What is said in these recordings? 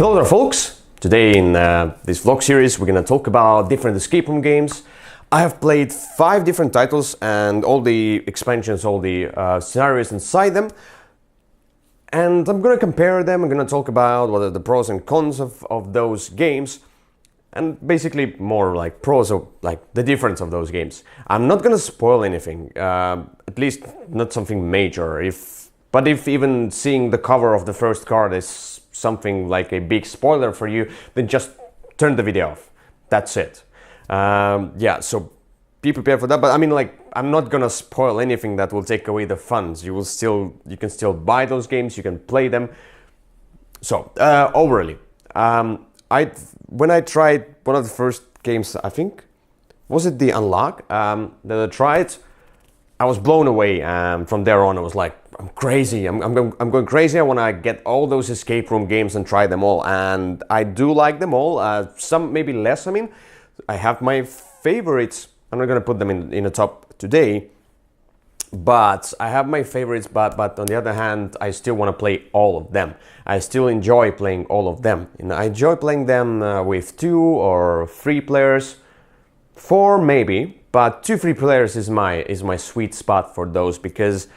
Hello there folks! Today in this vlog series we're gonna talk about different escape room games. I have played 5 different titles and all the expansions, all the scenarios inside them. And I'm gonna compare them, I'm gonna talk about what are the pros and cons of those games. And basically more like pros of like the difference of those games. I'm not gonna spoil anything, at least not something major. But if even seeing the cover of the first card is something like a big spoiler for you, then just turn the video off. That's it. Yeah, so be prepared for that. But I mean, like, I'm not gonna spoil anything that will take away the funds. You can still buy those games, you can play them. So overall, when I tried one of the first games, I think was it the Unlock that I tried, I was blown away. From there on, I was like, I'm crazy. I'm going crazy. I want to get all those escape room games and try them all. And I do like them all. Some maybe less. I mean, I have my favorites. I'm not going to put them in the top today. But I have my favorites. But on the other hand, I still want to play all of them. I still enjoy playing all of them. And I enjoy playing them with 2 or 3 players. 4 maybe. But 2-3 players is my sweet spot for those, because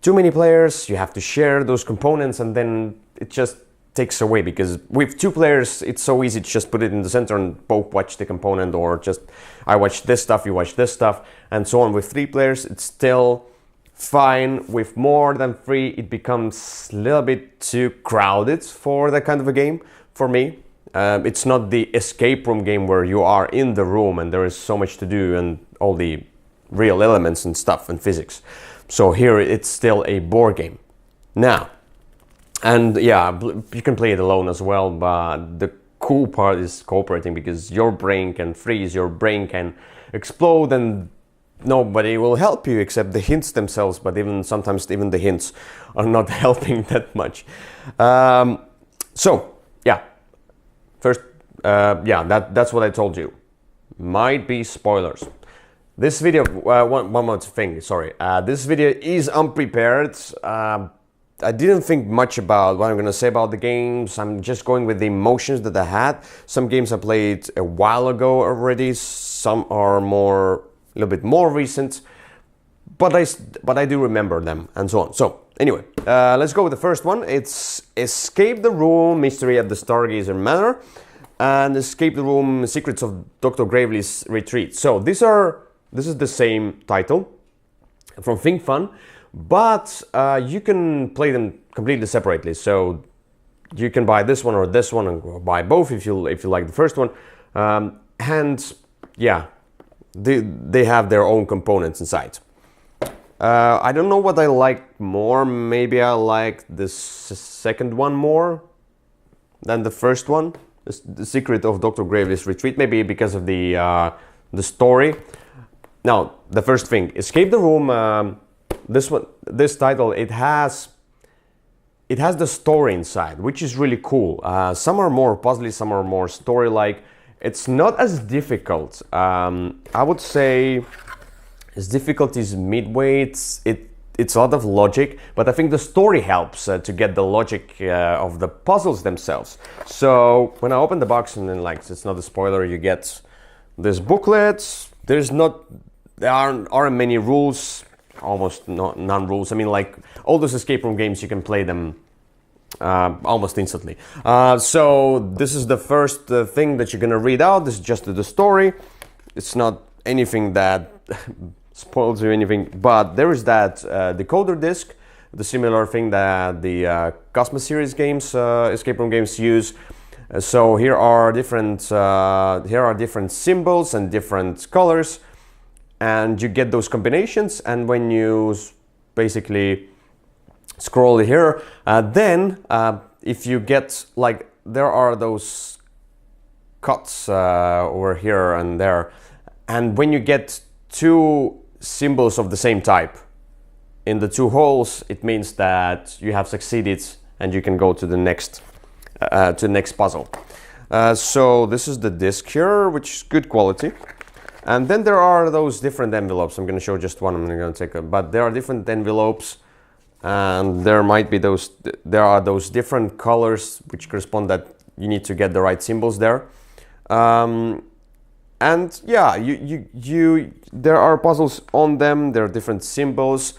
too many players, you have to share those components, and then it just takes away. Because with 2 players, it's so easy to just put it in the center and both watch the component, or just I watch this stuff, you watch this stuff, and so on. With 3 players, it's still fine. With more than 3, it becomes a little bit too crowded for that kind of a game for me. It's not the escape room game where you are in the room and there is so much to do and all the real elements and stuff and physics. So here it's still a board game. Now, and yeah, you can play it alone as well, but the cool part is cooperating, because your brain can freeze, your brain can explode, and nobody will help you except the hints themselves. But sometimes even the hints are not helping that much. So yeah. First, yeah, that's what I told you. Might be spoilers. This video, one more thing, sorry. This video is unprepared. I didn't think much about what I'm gonna say about the games. I'm just going with the emotions that I had. Some games I played a while ago already. Some are a little bit more recent. But I do remember them and so on. So anyway, let's go with the first one. It's Escape the Room, Mystery at the Stargazer Manor, and Escape the Room, Secrets of Dr. Gravely's Retreat. So this is the same title from Think Fun, but you can play them completely separately. So you can buy this one or this one, and buy both if you like the first one. And yeah, they have their own components inside. I don't know what I like more. Maybe I like the second one more than the first one, the Secret of Dr. Gravely's Retreat. Maybe because of the story. Now, the first thing, Escape the Room. This title, it has the story inside, which is really cool. Some are more puzzly, some are more story-like. It's not as difficult. I would say. Its difficulty is midway. It's a lot of logic, but I think the story helps to get the logic of the puzzles themselves. So when I open the box, and then, like, it's not a spoiler, you get this booklet. There aren't many rules, almost none rules. I mean, like, all those escape room games, you can play them almost instantly. So this is the first thing that you're gonna read out. This is just the story. It's not anything that spoils you anything, but there is that decoder disc, the similar thing that the Cosmos series games, escape room games use. So here are different symbols and different colors, and you get those combinations. And when you basically scroll here, then if you get, like, there are those cuts over here and there, and when you get 2 symbols of the same type in the 2 holes, it means that you have succeeded and you can go to the next puzzle. So this is the disc here, which is good quality. And then there are those different envelopes. I'm going to show just one. I'm going to take but there are different envelopes and there are those different colors which correspond that you need to get the right symbols there. And yeah, there are puzzles on them. There are different symbols.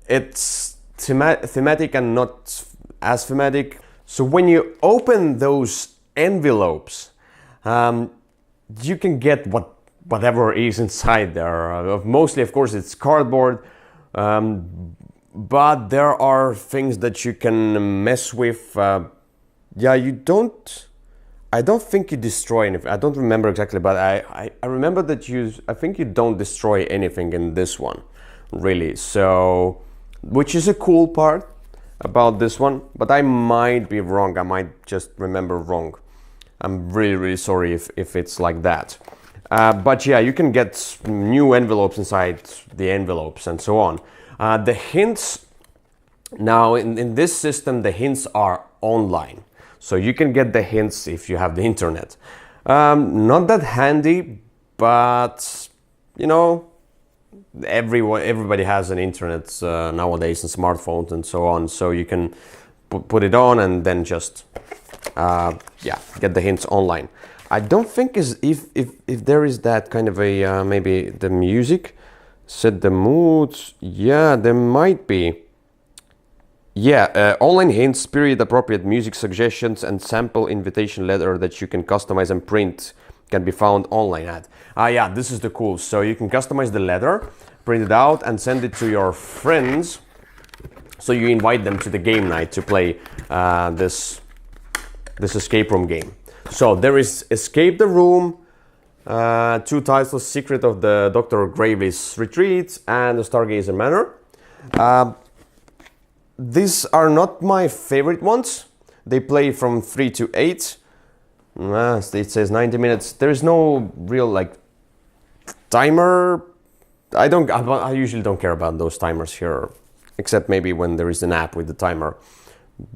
It's thematic and not as thematic. So when you open those envelopes, you can get whatever is inside there. Mostly, of course, it's cardboard, but there are things that you can mess with. Yeah, I don't think you destroy anything. I don't remember exactly, but I remember that I think you don't destroy anything in this one, really. So, which is a cool part about this one, but I might be wrong. I might just remember wrong. I'm really, really sorry if it's like that. But yeah, you can get new envelopes inside the envelopes and so on. The hints, now in this system, the hints are online. So you can get the hints if you have the internet. Not that handy, but you know, everybody has an internet nowadays and smartphones and so on. So you can put it on and then just get the hints online. I don't think if there is that kind of a maybe the music, set the moods. Yeah, there might be. Yeah, online hints, period appropriate music suggestions, and sample invitation letter that you can customize and print can be found online at. Yeah, this is the cool. So you can customize the letter, print it out, and send it to your friends. So you invite them to the game night to play this escape room game. So there is Escape the Room, 2 titles, Secret of the Dr. Gravely's Retreat, and the Stargazer Manor. These are not my favorite ones. They play from 3 to 8. It says 90 minutes. There is no real like timer. I usually don't care about those timers here, except maybe when there is an app with the timer.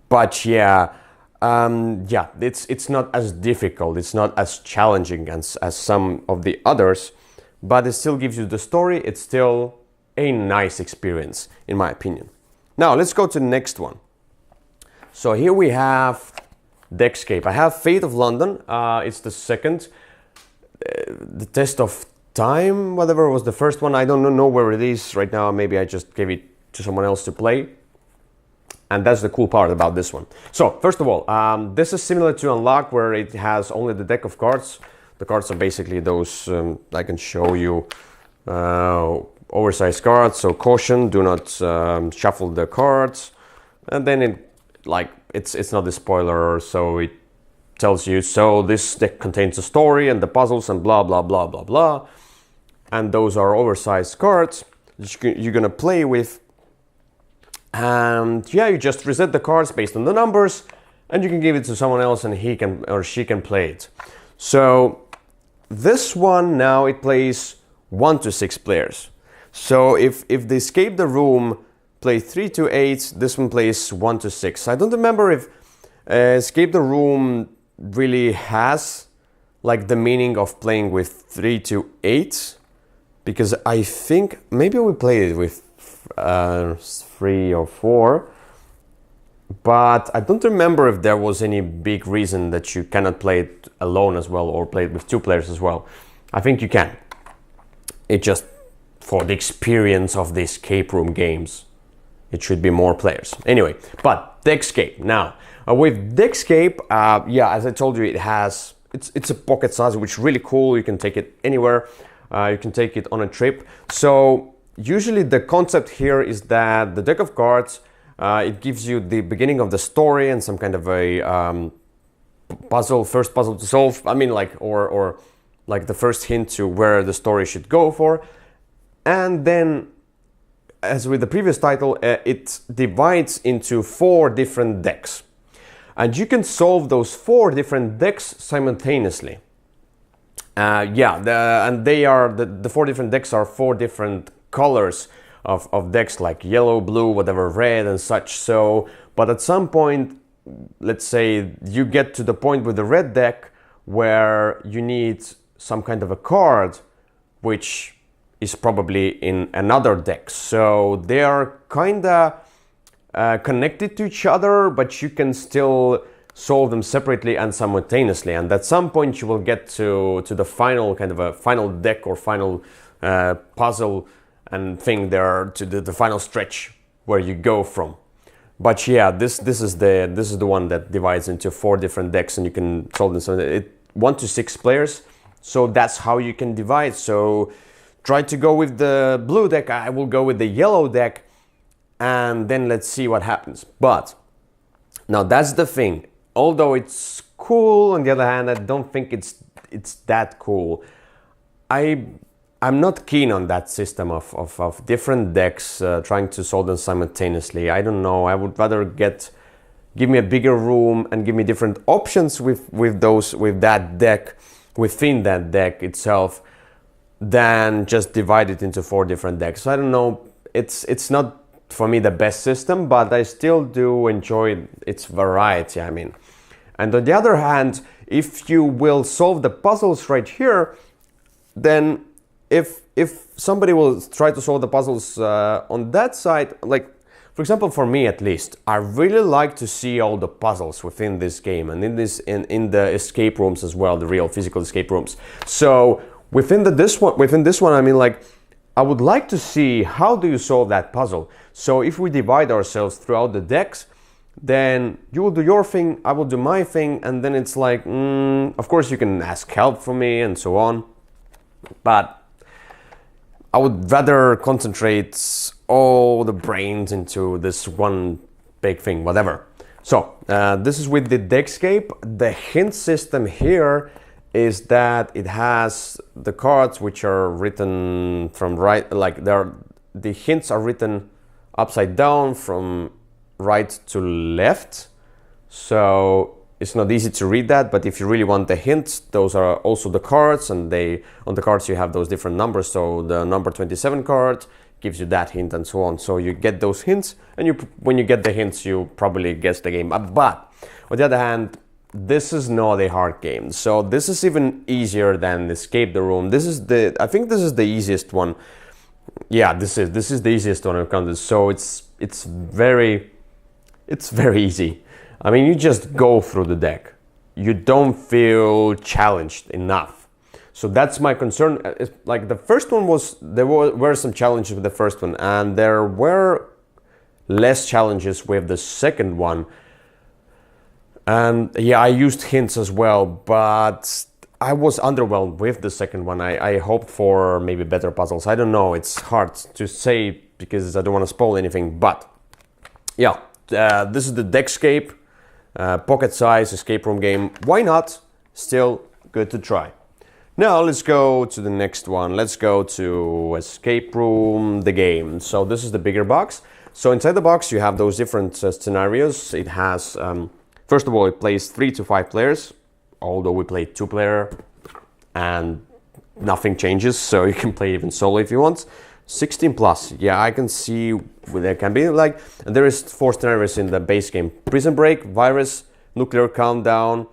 But yeah, it's not as difficult. It's not as challenging as some of the others, but it still gives you the story. It's still a nice experience, in my opinion. Now let's go to the next one. So here we have Deckscape. I have Fate of London. It's the second. The Test of Time, whatever was the first one. I don't know where it is right now. Maybe I just gave it to someone else to play. And that's the cool part about this one. So first of all, this is similar to Unlock, where it has only the deck of cards. The cards are basically those, I can show you, oversized cards. So caution, do not shuffle the cards. And then it's not a spoiler, so it tells you, so this deck contains a story and the puzzles and blah, blah, blah, blah, blah. And those are oversized cards that you're gonna play with. And yeah, you just reset the cards based on the numbers, and you can give it to someone else and he can or she can play it. So this one now, it plays 1 to 6 players. So if the Escape the Room play 3 to 8, this one plays 1 to 6. I don't remember if Escape the Room really has like the meaning of playing with 3 to 8, because I think maybe we played it with 3 or 4, but I don't remember if there was any big reason that you cannot play it alone as well, or play it with 2 players as well. I think you can. It just, for the experience of the escape room games, it should be more players. Anyway, but Deckscape. Now, with Deckscape, as I told you, it's a pocket size, which is really cool. You can take it anywhere. You can take it on a trip. So usually the concept here is that the deck of cards, it gives you the beginning of the story and some kind of a first puzzle to solve. I mean, or like the first hint to where the story should go for. And then, as with the previous title, it divides into 4 different decks. And you can solve those 4 different decks simultaneously. And the 4 different decks are 4 different colors of decks, like yellow, blue, whatever, red and such. So, but at some point, let's say you get to the point with the red deck where you need some kind of a card, which is probably in another deck. So they are kinda connected to each other, but you can still solve them separately and simultaneously, and at some point you will get to the final kind of a final deck or final puzzle and thing there, to the final stretch where you go from. But yeah, this is the one that divides into 4 different decks, and you can solve them. So 1 to 6 players, so that's how you can divide. So try to go with the blue deck, I will go with the yellow deck, and then let's see what happens. But now that's the thing. Although it's cool, on the other hand, I don't think it's that cool. I'm not keen on that system of different decks trying to solve them simultaneously. I don't know. I would rather give me a bigger room and give me different options with that deck, within that deck itself, than just divide it into 4 different decks. So I don't know. It's not for me the best system, but I still do enjoy its variety, I mean. And on the other hand, if you will solve the puzzles right here, then if somebody will try to solve the puzzles on that side, like for example for me at least, I really like to see all the puzzles within this game, and in the escape rooms as well, the real physical escape rooms. So within this one, I mean, like, I would like to see how do you solve that puzzle. So if we divide ourselves throughout the decks, then you will do your thing, I will do my thing, and then it's like, of course you can ask help from me and so on, but I would rather concentrate all the brains into this one big thing, whatever. So this is with the Deckscape. The hint system here is that it has the cards which are written from right, like the hints are written upside down from right to left. So it's not easy to read that, but if you really want the hints, those are also the cards, and on the cards you have those different numbers. So the number 27 card gives you that hint and so on. So you get those hints, and when you get the hints, you probably guess the game. But on the other hand, this is not a hard game. So this is even easier than Escape the Room. I think this is the easiest one. Yeah, this is the easiest one I've counted. So it's very easy. I mean, you just go through the deck. You don't feel challenged enough. So that's my concern. Like the first one there were some challenges with the first one, and there were less challenges with the second one. And yeah, I used hints as well, but I was underwhelmed with the second one. I hoped for maybe better puzzles. I don't know, it's hard to say because I don't want to spoil anything, but yeah, this is the Deckscape pocket size escape room game. Why not? Still good to try. Now let's go to the next one. Let's go to Escape Room, the game. So this is the bigger box. So inside the box you have those different scenarios. It has, first of all, it plays 3 to 5 players, although we play 2-player and nothing changes, so you can play even solo if you want. 16 plus, yeah, I can see what there can be like. And there is 4 scenarios in the base game: Prison Break, Virus, Nuclear Countdown,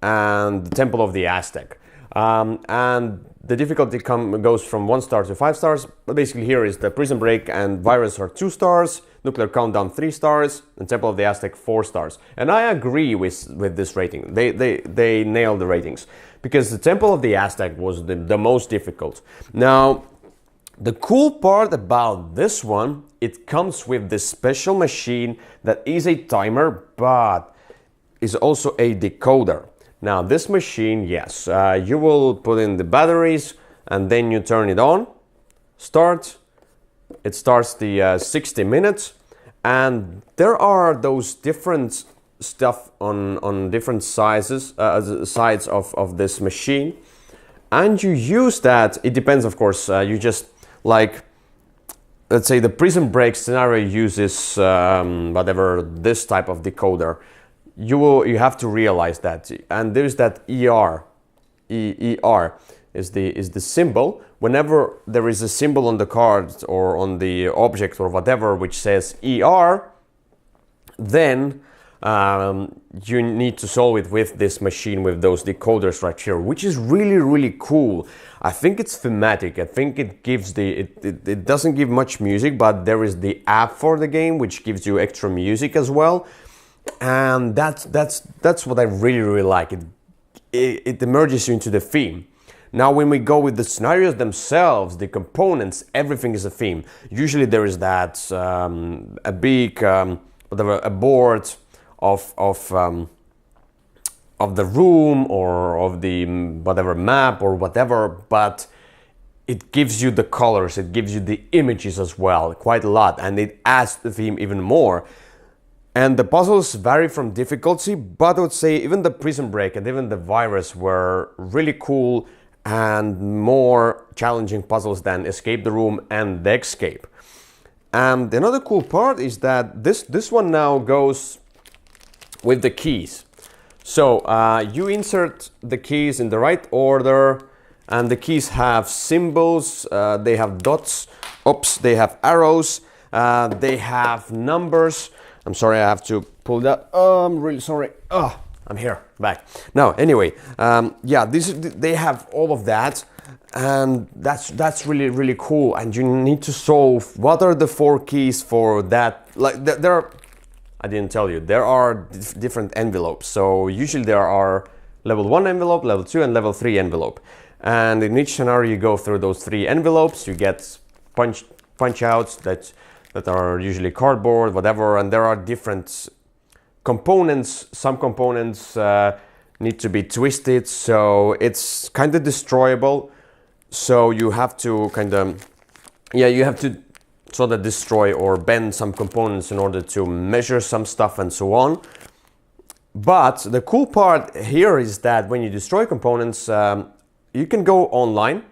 and the Temple of the Aztec. And the difficulty goes from 1 star to 5 stars. But basically here is the Prison Break and Virus are 2 stars, Nuclear Countdown 3 stars, and Temple of the Aztec 4 stars. And I agree with this rating. They nailed the ratings, because the Temple of the Aztec was the most difficult. Now, the cool part about this one, it comes with this special machine that is a timer, but is also a decoder. Now this machine, yes, you will put in the batteries and then you turn it on, start, it starts the 60 minutes, and there are those different stuff on different sides of this machine, and you use that. It depends, of course. You just, like, let's say the Prison Break scenario uses whatever, this type of decoder. You have to realize that, and there's that ER is the symbol. Whenever there is a symbol on the card or on the object or whatever which says ER, then you need to solve it with this machine, with those decoders right here, which is really cool. I think it's thematic. I think it gives it doesn't give much music, but there is the app for the game which gives you extra music as well. and that's what I really like. It emerges you into the theme. Now when we go with the scenarios themselves, the components, everything is a theme. Usually there is that a big whatever, a board of the room or of the whatever map or whatever, but it gives you the colors, it gives you the images as well, quite a lot, and it adds the theme even more. And the puzzles vary from difficulty, but I would say even the Prison Break and even the Virus were really cool and more challenging puzzles than Escape the Room and Deckscape. And another cool part is that this one now goes with the keys. So you insert the keys in the right order, and the keys have symbols, they have dots, oops, they have arrows, they have numbers. I'm sorry, I have to pull that. Oh, I'm really sorry. Oh, I'm here, back. Now, anyway, yeah, they have all of that, and that's really cool. And you need to solve what are the 4 keys for that. Like there are, I didn't tell you, there are different envelopes. So usually there are level 1 envelope, level 2, and level 3 envelope. And in each scenario, you go through those 3 envelopes. You get punch outs that are usually cardboard, whatever, and there are different components. Some components need to be twisted, so it's kind of destroyable. So you have to kind of, yeah, you have to sort of destroy or bend some components in order to measure some stuff and so on. But the cool part here is that when you destroy components, you can go online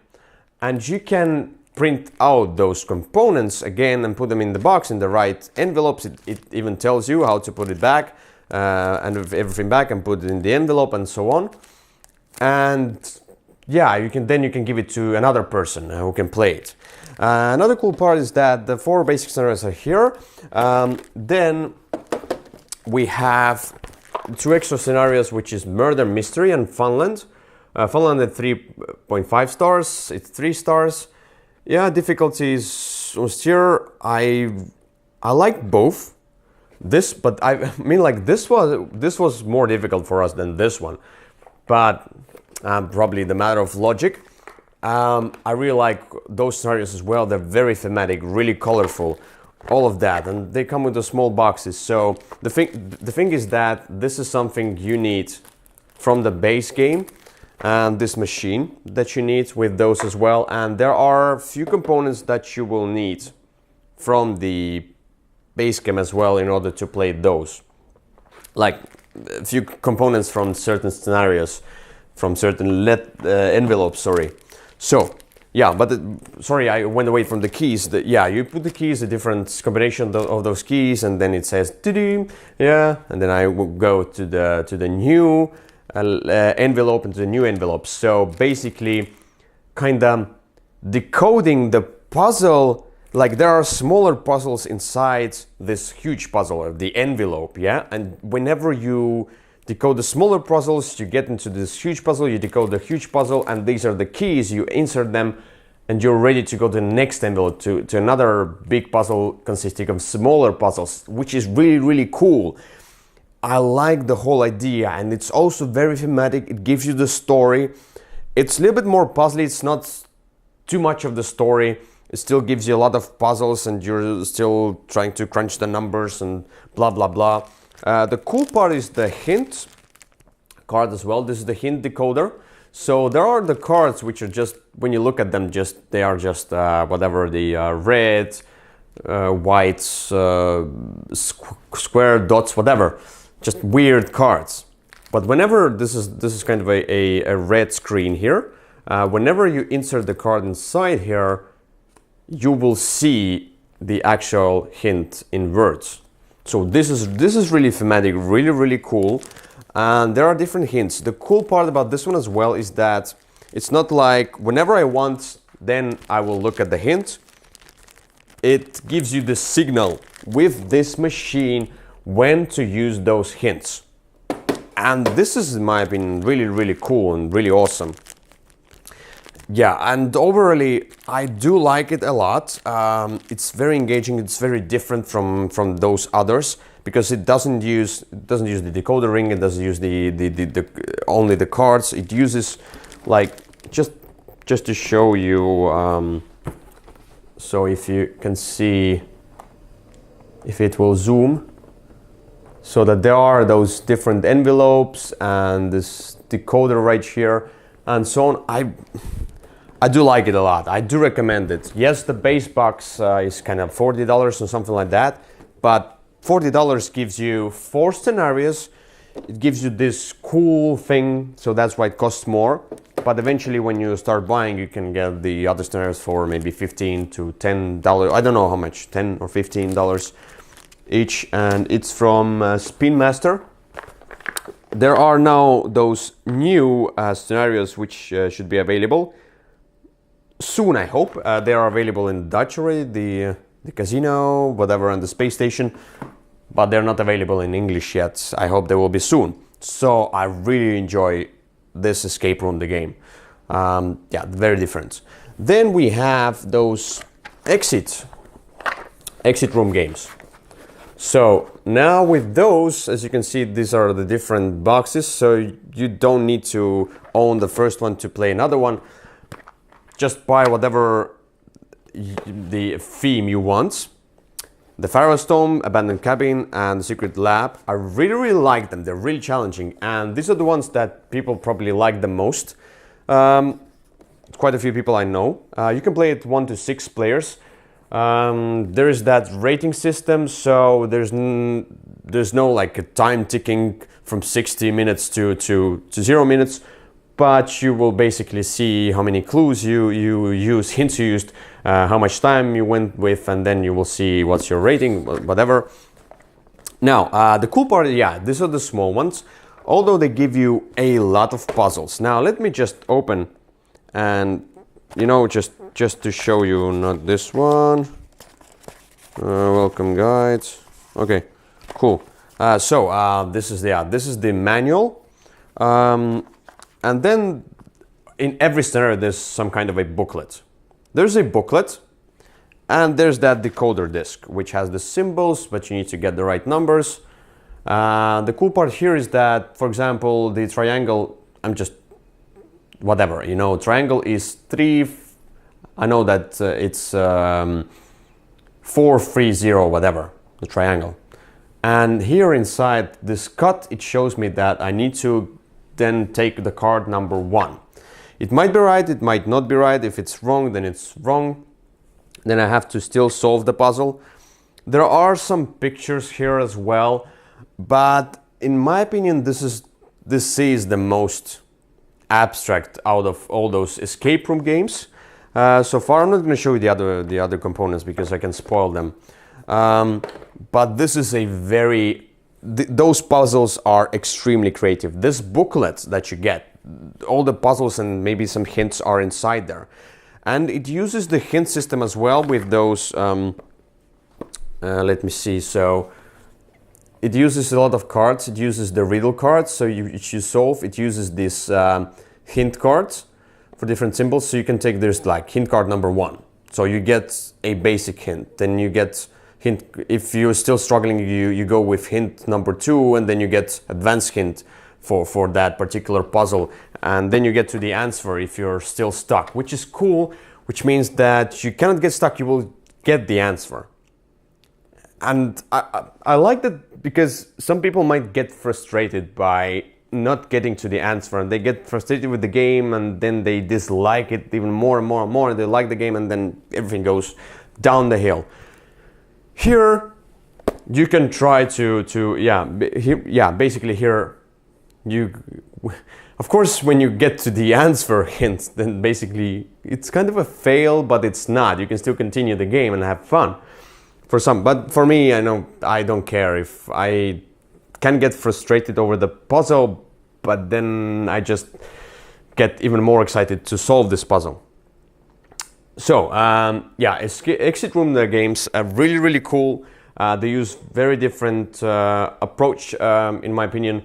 and you can print out those components again and put them in the box in the right envelopes. It even tells you how to put it back and everything back and put it in the envelope and so on. And yeah, you can give it to another person who can play it. Another cool part is that the 4 basic scenarios are here. Then we have 2 extra scenarios, which is Murder Mystery and Funland. Funland at 3.5 stars, it's 3 stars. Yeah, difficulty is austere. I like both. But I mean, like this was more difficult for us than this one. But probably the matter of logic. I really like those scenarios as well. They're very thematic, really colorful, all of that, and they come with the small boxes. So the thing is that this is something you need from the base game. And this machine that you need with those as well, and there are a few components that you will need from the base game as well in order to play those, like a few components from certain scenarios, from certain envelopes, sorry. So yeah, but sorry, I went away from the keys. Yeah, you put the keys, a different combination of those keys, and then it says yeah, and then I will go to the new envelope into the new envelope. So basically kind of decoding the puzzle, like there are smaller puzzles inside this huge puzzle of the envelope, yeah, and whenever you decode the smaller puzzles, you get into this huge puzzle, you decode the huge puzzle, and these are the keys, you insert them and you're ready to go to the next envelope, to another big puzzle consisting of smaller puzzles, which is really cool. I like the whole idea, and it's also very thematic. It gives you the story. It's a little bit more puzzly. It's not too much of the story. It still gives you a lot of puzzles, and you're still trying to crunch the numbers and blah blah blah. The cool part is the hint card as well. This is the hint decoder. So there are the cards which are just, when you look at them, they are just whatever, the red, white, square dots, whatever. Just weird cards. But whenever this is kind of a red screen here, whenever you insert the card inside here, you will see the actual hint in words. So this is really thematic, really cool. And there are different hints. The cool part about this one as well is that it's not like whenever I want, then I will look at the hint. It gives you the signal with this machine when to use those hints. And this is, in my opinion, really cool and really awesome. Yeah, and overall, I do like it a lot. It's very engaging, it's very different from those others, because it doesn't use the decoder ring, it doesn't use the only the cards. It uses, like, just to show you, so if you can see, if it will zoom, so that there are those different envelopes and this decoder right here and so on. I do like it a lot. I do recommend it. Yes, the base box is kind of $40 or something like that, but $40 gives you 4 scenarios. It gives you this cool thing, so that's why it costs more. But eventually when you start buying, you can get the other scenarios for maybe $15 to $10. I don't know how much, $10 or $15 each, and it's from Spin Master. There are now those new scenarios which should be available soon, I hope. They are available in Dutch already, the casino, whatever, and the space station, but they're not available in English yet. I hope they will be soon. So I really enjoy this escape room, the game. Yeah, very different. Then we have those exit room games. So now with those, as you can see, these are the different boxes, so you don't need to own the first one to play another one. Just buy whatever the theme you want. The Pharaoh's Tomb, Abandoned Cabin, and the Secret Lab. I really like them. They're really challenging, and these are the ones that people probably like the most. Quite a few people I know. You can play it 1 to 6 players. There is that rating system, so there's no like a time ticking from 60 minutes to 0 minutes. But you will basically see how many clues you use, hints you used, how much time you went with, and then you will see what's your rating, whatever. Now, the cool part, yeah, these are the small ones, although they give you a lot of puzzles. Now, let me just open and, you know, just to show you, not this one. Welcome guides. Okay, cool. This is the manual. And then in every scenario, there's some kind of a booklet. There's a booklet, and there's that decoder disc, which has the symbols, but you need to get the right numbers. The cool part here is that, for example, the triangle, whatever, you know, triangle is 3, I know that it's 4, 3, 0, whatever, the triangle. And here inside this cut, it shows me that I need to then take the card number 1. It might be right, it might not be right. If it's wrong, then it's wrong. Then I have to still solve the puzzle. There are some pictures here as well, but in my opinion, this is the most abstract out of all those escape room games. So far, I'm not going to show you the other components because I can spoil them. But this is a those puzzles are extremely creative. This booklet that you get, all the puzzles and maybe some hints are inside there. And it uses the hint system as well with those, let me see, so it uses a lot of cards. It uses the riddle cards, so you solve, it uses this hint cards for different symbols. So you can take, there's like hint card number 1. So you get a basic hint, then you get hint, if you're still struggling, you go with hint number 2, and then you get advanced hint for that particular puzzle, and then you get to the answer if you're still stuck, which is cool, which means that you cannot get stuck, you will get the answer. And I like that, because some people might get frustrated by not getting to the answer, and they get frustrated with the game, and then they dislike it even more and more and more, and they like the game, and then everything goes down the hill. Here, you can try basically here, of course, when you get to the answer hint, then basically it's kind of a fail, but it's not. You can still continue the game and have fun for some. But for me, I know I don't care if I can get frustrated over the puzzle, but then I just get even more excited to solve this puzzle. So, exit room games are really cool. They use very different approach, in my opinion,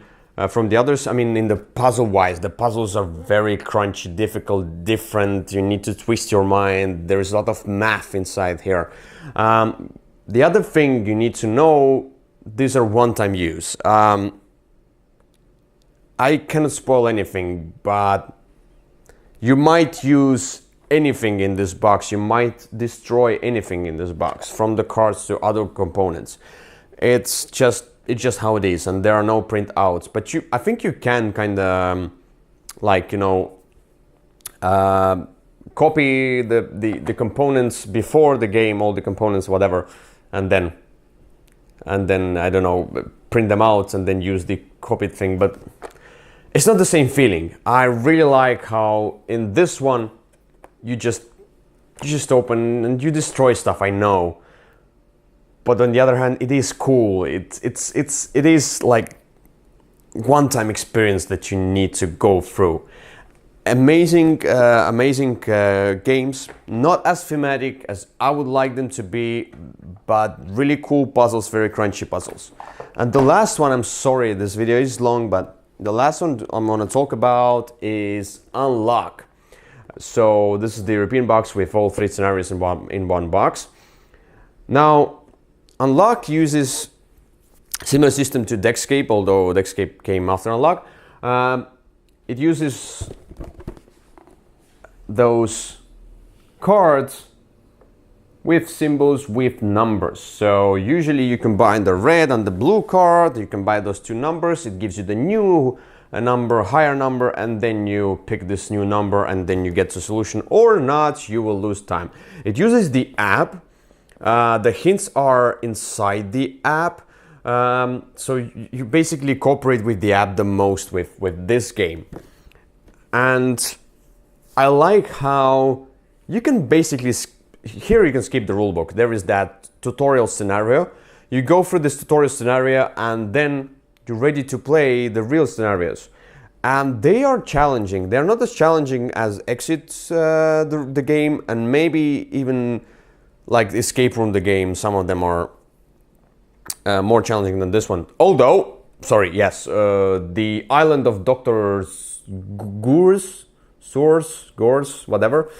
from the others. I mean, in the puzzle-wise, the puzzles are very crunchy, difficult, different. You need to twist your mind. There is a lot of math inside here. The other thing you need to know, these are one-time use. I cannot spoil anything, but you might use anything in this box. You might destroy anything in this box, from the cards to other components. It's just how it is, and there are no printouts. But I think you can kind of like, you know, copy the components before the game, all the components, whatever, and then I don't know, print them out and then use the copied thing. But it's not the same feeling. I really like how in this one you just open and you destroy stuff, I know. But on the other hand, it is cool. It is like one-time experience that you need to go through. Amazing games, not as thematic as I would like them to be, but really cool puzzles, very crunchy puzzles. And the last one, I'm sorry, this video is long, but the last one I'm gonna talk about is Unlock. So this is the European box with all 3 scenarios in one box. Now, Unlock uses similar system to Deckscape, although Deckscape came after Unlock. It uses those cards with symbols, with numbers. So usually you combine the red and the blue card, you combine those 2 numbers, it gives you the new number, higher number, and then you pick this new number and then you get the solution, or not, you will lose time. It uses the app. The hints are inside the app. So you basically cooperate with the app the most with this game. And I like how you can basically, here you can skip the rulebook. There is that tutorial scenario. You go through this tutorial scenario and then you're ready to play the real scenarios. And they are challenging. They're not as challenging as Exit, the game, and maybe even like Escape Room, the game. Some of them are more challenging than this one. Although, sorry, yes, the Island of Dr. Gores, whatever.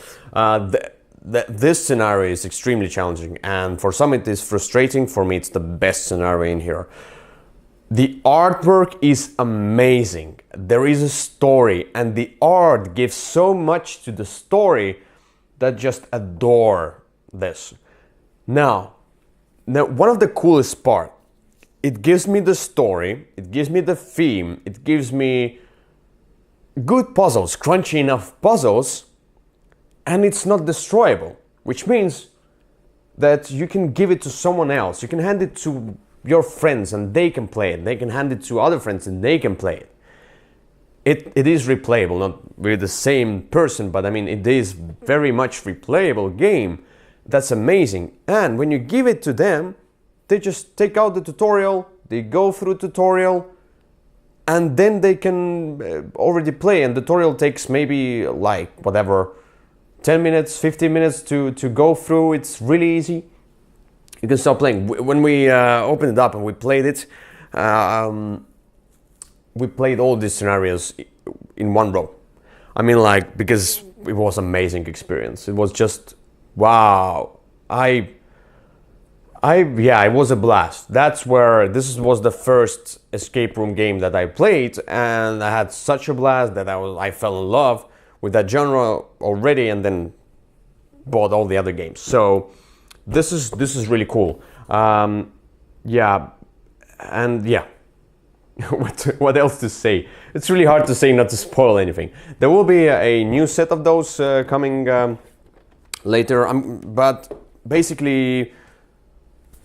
This scenario is extremely challenging, and for some it is frustrating. For me, it's the best scenario in here. The artwork is amazing. There is a story, and the art gives so much to the story that just adore this. Now, one of the coolest part, it gives me the story, it gives me the theme, it gives me good puzzles, crunchy enough puzzles, and it's not destroyable, which means that you can give it to someone else. You can hand it to your friends and they can play it. They can hand it to other friends and they can play it. It is replayable, not with the same person, but I mean, it is very much replayable game. That's amazing. And when you give it to them, they just take out the tutorial, they go through tutorial, and then they can already play. And the tutorial takes maybe like whatever, 10 minutes, 15 minutes to go through. It's really easy. You can start playing. When we opened it up and we played it, we played all these scenarios in one row. I mean, like, because it was an amazing experience. It was just, wow. Yeah, it was a blast. That's where, this was the first escape room game that I played, and I had such a blast that I fell in love with that genre already, and then bought all the other games. So this is really cool. Yeah, and yeah. what else to say? It's really hard to say, not to spoil anything. There will be a new set of those coming later, but basically,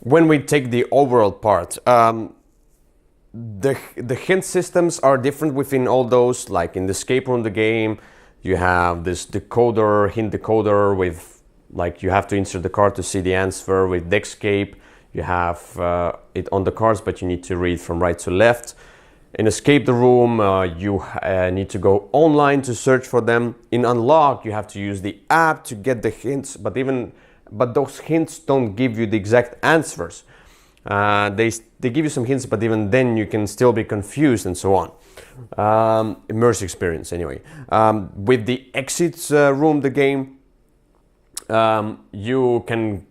when we take the overall part, the hint systems are different within all those. Like in the escape room, the game, you have this decoder, hint decoder with, like, you have to insert the card to see the answer. With Deckscape, you have it on the cards, but you need to read from right to left. In Escape the Room, you need to go online to search for them. In Unlock, you have to use the app to get the hints, but those hints don't give you the exact answers. They give you some hints, but even then you can still be confused and so on. Immersive experience anyway. With the Exit Room, the game, you can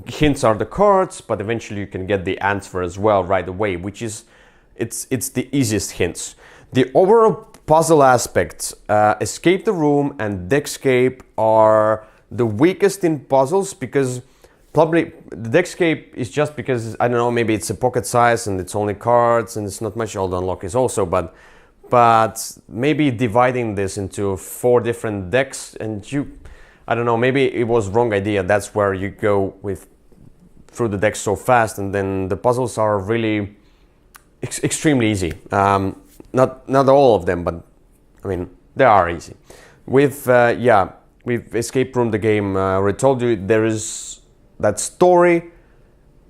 hints are the cards, but eventually you can get the answer as well right away, which is it's the easiest hints. The overall puzzle aspects, Escape the Room and Deckscape are the weakest in puzzles, because probably the Deckscape is just because, I don't know, maybe it's a pocket size and it's only cards and it's not much. All the unlock is also, but maybe dividing this into 4 different decks, and I don't know, maybe it was wrong idea. That's where you go through the decks so fast, and then the puzzles are really extremely easy. Not all of them, but I mean, they are easy. With Escape Room, the game, I told you there is that story,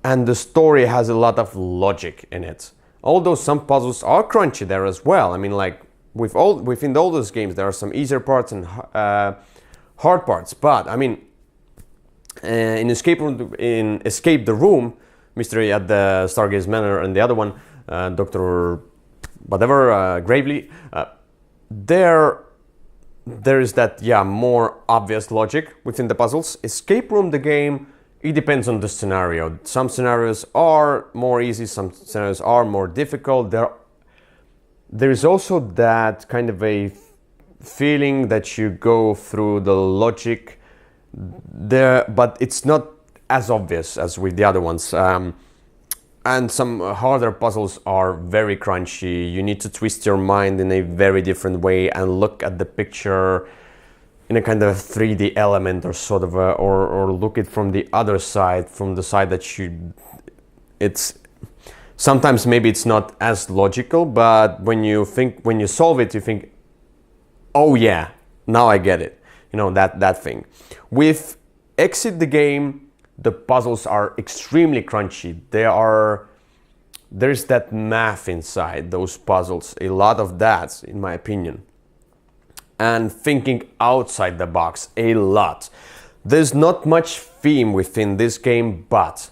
and the story has a lot of logic in it. Although some puzzles are crunchy there as well. I mean, like within all those games, there are some easier parts and hard parts. But I mean, in Escape the Room, Mystery at the Stargaze Manor, and the other one, Dr. whatever, Gravely, there is that more obvious logic within the puzzles. Escape Room, the game, it depends on the scenario. Some scenarios are more easy, some scenarios are more difficult. There is also that kind of a feeling that you go through the logic there, but it's not as obvious as with the other ones. And some harder puzzles are very crunchy. You need to twist your mind in a very different way and look at the picture in a kind of 3D element, or sort of or look it from the other side, from the side that it's sometimes maybe it's not as logical, but when you solve it, you think, oh yeah, now I get it. You know, that thing. With Exit the Game, the puzzles are extremely crunchy. There's that math inside those puzzles, a lot of that, in my opinion. And thinking outside the box a lot. There's not much theme within this game, but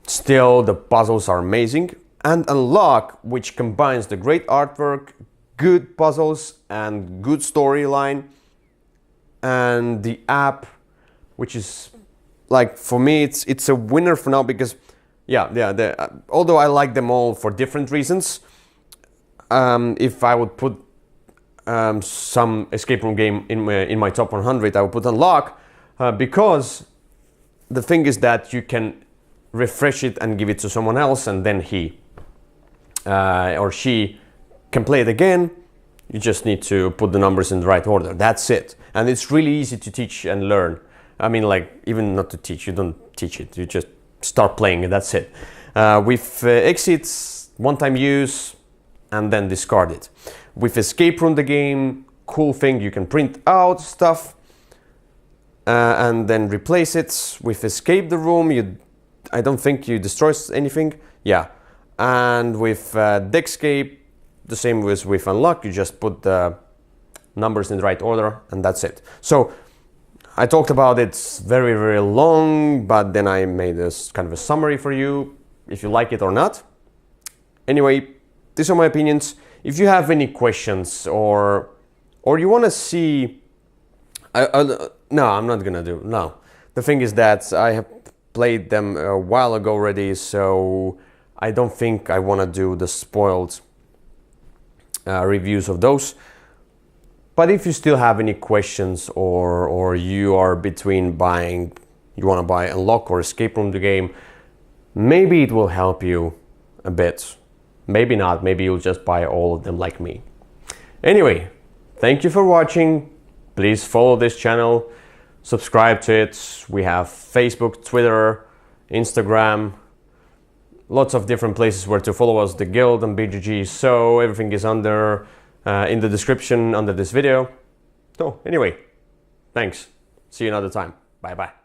still the puzzles are amazing. And Unlock, which combines the great artwork, good puzzles and good storyline, and the app, which is, like, for me it's a winner for now, because although I like them all for different reasons, if I would put some escape room game in my top 100, I would put Unlock, because the thing is that you can refresh it and give it to someone else, and then he or she can play it again. You just need to put the numbers in the right order. That's it. And it's really easy to teach and learn. I mean, like, even not to teach, you don't teach it, you just start playing and that's it. With Exits, one-time use and then discard it. With Escape Room, the game, cool thing, you can print out stuff and then replace it. With Escape the Room, I don't think you destroy anything. Yeah. And with Deckscape, the same as with Unlock, you just put the numbers in the right order and that's it. So I talked about it very, very long, but then I made this kind of a summary for you, if you like it or not. Anyway, these are my opinions. If you have any questions or you want to see, no, I'm not gonna do, no. The thing is that I have played them a while ago already, so I don't think I want to do the spoiled reviews of those. But if you still have any questions or you are between buying, you want to buy Unlock or Escape Room the game, maybe it will help you a bit. Maybe not, maybe you'll just buy all of them like me. Anyway, thank you for watching. Please follow this channel, subscribe to it. We have Facebook, Twitter, Instagram, lots of different places where to follow us, the guild and BGG, so everything is under in the description under this video. So anyway, thanks. See you another time. Bye bye.